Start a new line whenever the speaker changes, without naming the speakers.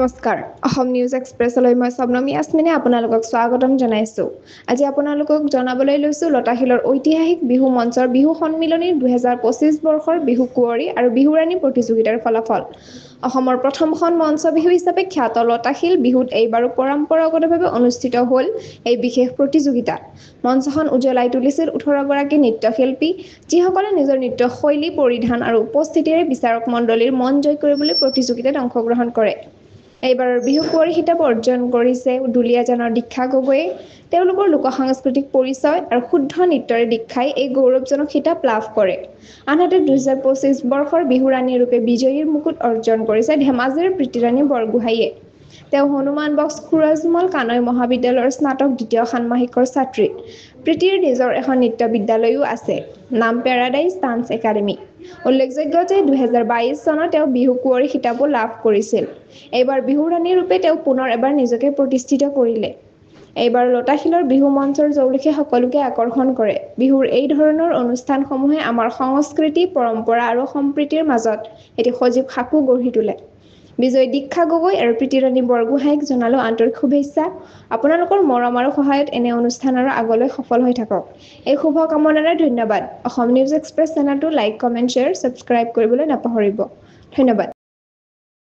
নমস্কাৰ অসম নিউজ এক্সপ্ৰেছলৈ মই স্বপ্নমী আস্মিনে আপোনালোকক স্বাগতম জনাইছো। আজি আপোনালোকক জনাবলৈ লৈছো লতাশিলৰ ঐতিহাসিক বিহু মঞ্চৰ বিহু সন্মিলনীৰ 2025 বৰ্ষৰ বিহু কুঁৱৰী আৰু বিহুৰাণী প্ৰতিযোগিতাৰ ফলাফল। অসমৰ প্ৰথমখন মঞ্চ বিহু হিচাপে খ্যাত লতাশিল বিহুত এইবাৰো পৰম্পৰাগতভাৱে অনুষ্ঠিত হ'ল এই বিশেষ প্ৰতিযোগিতা। মঞ্চখন উজ্বলাই তুলিছিল 18 গৰাকী নৃত্যশিল্পী, যিসকলে নিজৰ নৃত্য শৈলী পৰিধান আৰু উপস্থিতিৰে বিচাৰক মণ্ডলীৰ মন জয় কৰিবলৈ প্ৰতিযোগিতাত অংশগ্ৰহণ কৰে। এইবাৰৰ বিহু কুঁৱৰী খিতাপ অৰ্জন কৰিছে দুলীয়াজানৰ দীক্ষা গগৈয়ে। তেওঁলোকৰ লোক সাংস্কৃতিক পৰিচয় আৰু শুদ্ধ নৃত্যৰে দীক্ষাই এই গৌৰৱজনক খিতাপ লাভ কৰে। আনহাতে 2025 বৰ্ষৰ বিহুৰাণী ৰূপে বিজয়ীৰ মুকুট অৰ্জন কৰিছে ধেমাজিৰ প্ৰীতিৰাণী বৰগোহাঁইয়ে। তেওঁ হনুমান বক্স খুৰাজমল কানৈ মহাবিদ্যালয়ৰ স্নাতক দ্বিতীয় ষান্মাসিকৰ ছাত্ৰী। প্ৰীতিৰ নিজৰ এখন নৃত্য বিদ্যালয়ও আছে, নাম পেৰাডাইজ ডান্স একাডেমী। উল্লেখযোগ্য যে 2022 চনত তেওঁ বিহু কুঁৱৰী খিতাপো লাভ কৰিছিল। এইবাৰ বিহুৰাণী ৰূপে তেওঁ পুনৰ এবাৰ নিজকে প্ৰতিষ্ঠিত কৰিলে। এইবাৰ লতাশিলৰ বিহু মঞ্চৰ জৌলুসে সকলোকে আকৰ্ষণ কৰে। বিহুৰ এই ধৰণৰ অনুষ্ঠানসমূহে আমাৰ সংস্কৃতি, পৰম্পৰা আৰু সম্প্ৰীতিৰ মাজত এটি সজীৱ সাঁকো গঢ়ি তোলে। বিজয়ী দীক্ষা গগৈ আৰু প্ৰীতিৰাণী বৰগোহাঁইক জনালো আন্তৰিক শুভেচ্ছা। আপোনালোকৰ মৰম আৰু সহায়ত এনে অনুষ্ঠান আৰু আগলৈ সফল হৈ থাকক। এই শুভ কামনাৰে ধন্যবাদ। অসম নিউজ এক্সপ্ৰেছ চেনেলটো লাইক, কমেণ্ট, শ্বেয়াৰ, ছাবস্ক্ৰাইব কৰিবলৈ নাপাহৰিব। ধন্যবাদ।